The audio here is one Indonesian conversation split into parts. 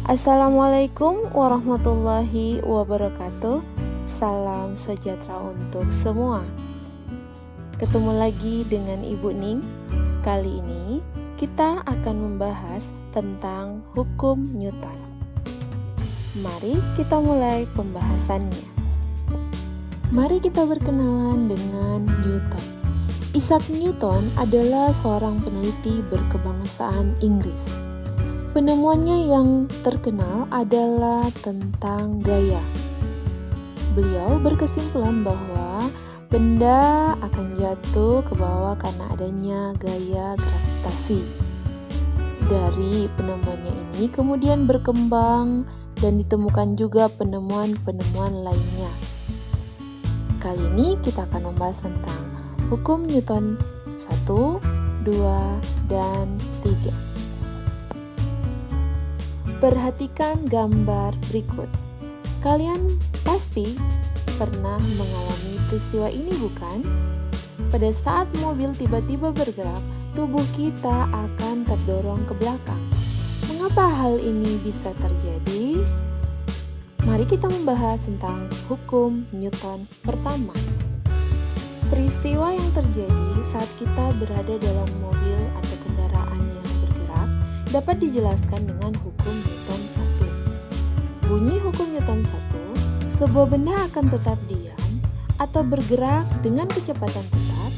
Assalamualaikum warahmatullahi wabarakatuh. Salam sejahtera untuk semua. Ketemu lagi dengan Ibu Ning. Kali ini kita akan membahas tentang hukum Newton. Mari kita mulai pembahasannya. Mari kita berkenalan dengan Newton. Isaac Newton adalah seorang peneliti berkebangsaan Inggris. Penemuannya yang terkenal adalah tentang gaya. Beliau berkesimpulan bahwa benda akan jatuh ke bawah karena adanya gaya gravitasi. Dari penemuannya ini kemudian berkembang dan ditemukan juga penemuan-penemuan lainnya. Kali ini kita akan membahas tentang hukum Newton 1, 2, dan 3. Perhatikan gambar berikut. Kalian pasti pernah mengalami peristiwa ini, bukan? Pada saat mobil tiba-tiba bergerak, tubuh kita akan terdorong ke belakang. Mengapa hal ini bisa terjadi? Mari kita membahas tentang hukum Newton pertama. Peristiwa yang terjadi saat kita berada dalam mobil atau kendaraan yang bergerak dapat dijelaskan dengan hukum Newton 1. Bunyi hukum Newton 1, sebuah benda akan tetap diam atau bergerak dengan kecepatan tetap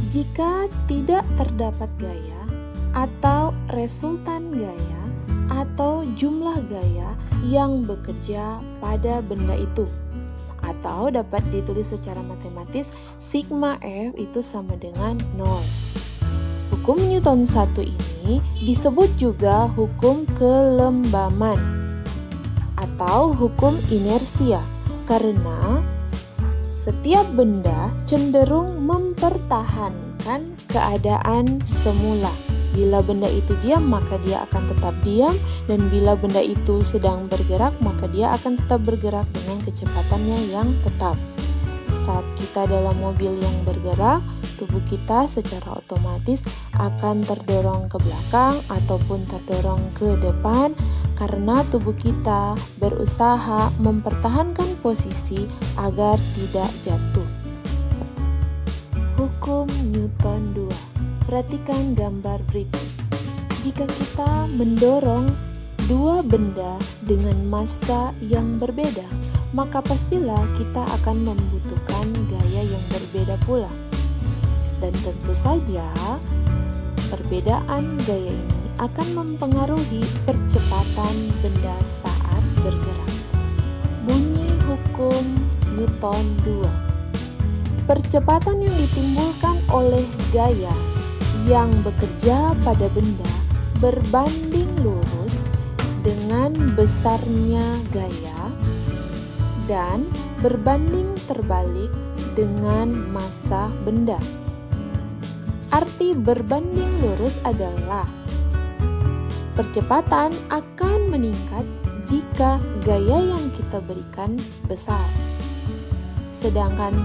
jika tidak terdapat gaya atau resultan gaya atau jumlah gaya yang bekerja pada benda itu. Atau dapat ditulis secara matematis, sigma F itu sama dengan 0. Hukum Newton 1 ini disebut juga hukum kelembaman atau hukum inersia karena setiap benda cenderung mempertahankan keadaan semula. Bila benda itu diam, maka dia akan tetap diam, dan bila benda itu sedang bergerak, maka dia akan tetap bergerak dengan kecepatannya yang tetap. Saat kita dalam mobil yang bergerak, tubuh kita secara otomatis akan terdorong ke belakang ataupun terdorong ke depan karena tubuh kita berusaha mempertahankan posisi agar tidak jatuh. Hukum Newton 2. Perhatikan gambar berikut. Jika kita mendorong dua benda dengan massa yang berbeda, maka pastilah kita akan membutuhkan gaya yang berbeda pula. Dan tentu saja, perbedaan gaya ini akan mempengaruhi percepatan benda saat bergerak. Bunyi hukum Newton 2. Percepatan yang ditimbulkan oleh gaya yang bekerja pada benda berbanding lurus dengan besarnya gaya dan berbanding terbalik dengan massa benda. Arti berbanding lurus adalah percepatan akan meningkat jika gaya yang kita berikan besar. Sedangkan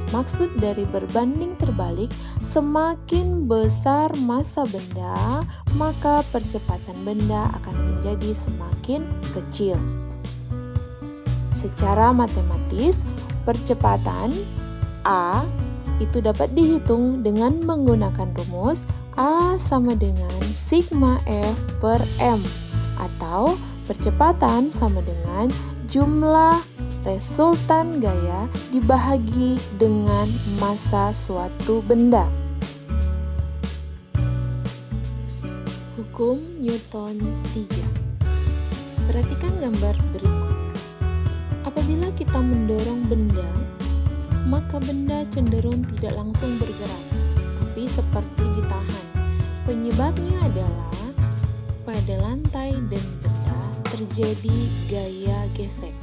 maksud dari berbanding terbalik, semakin besar massa benda, maka percepatan benda akan menjadi semakin kecil. Secara matematis, percepatan A itu dapat dihitung dengan menggunakan rumus A sama dengan sigma F per M, atau percepatan sama dengan jumlah resultan gaya dibahagi dengan massa suatu benda. Hukum Newton 3. Perhatikan gambar berikut. Apabila kita mendorong benda, maka benda cenderung tidak langsung bergerak, tapi seperti ditahan. Penyebabnya adalah pada lantai dan benda terjadi gaya gesek.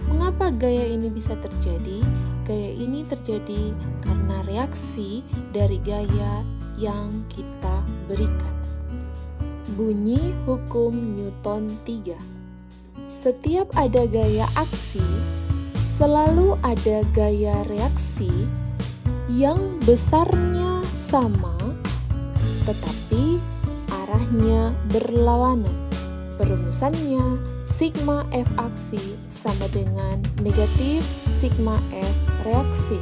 Mengapa gaya ini bisa terjadi? Gaya ini terjadi karena reaksi dari gaya yang kita berikan. Bunyi hukum Newton 3. Setiap ada gaya aksi, selalu ada gaya reaksi yang besarnya sama, tetapi arahnya berlawanan. Perumusannya sigma F aksi sama dengan negatif sigma F reaksi.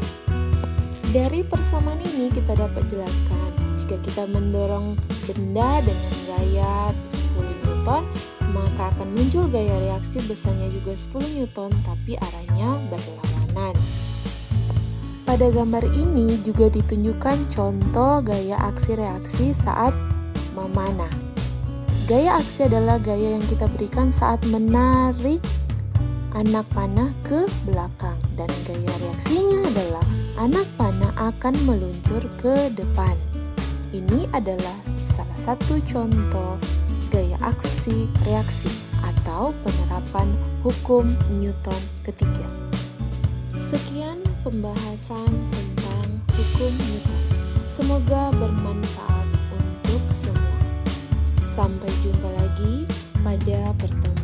Dari persamaan ini kita dapat jelaskan jika kita mendorong benda dengan gaya 10 Newton, maka akan muncul gaya reaksi besarnya juga 10 Newton tapi arahnya berlawanan. Pada gambar ini juga ditunjukkan contoh gaya aksi reaksi saat memanah. Gaya aksi adalah gaya yang kita berikan saat menarik anak panah ke belakang, dan gaya reaksinya adalah anak panah akan meluncur ke depan. Ini adalah salah satu contoh gaya aksi reaksi atau penerapan hukum Newton ketiga. Sekian pembahasan tentang hukum Newton. Semoga bermanfaat untuk semua. Sampai jumpa lagi pada pertemuan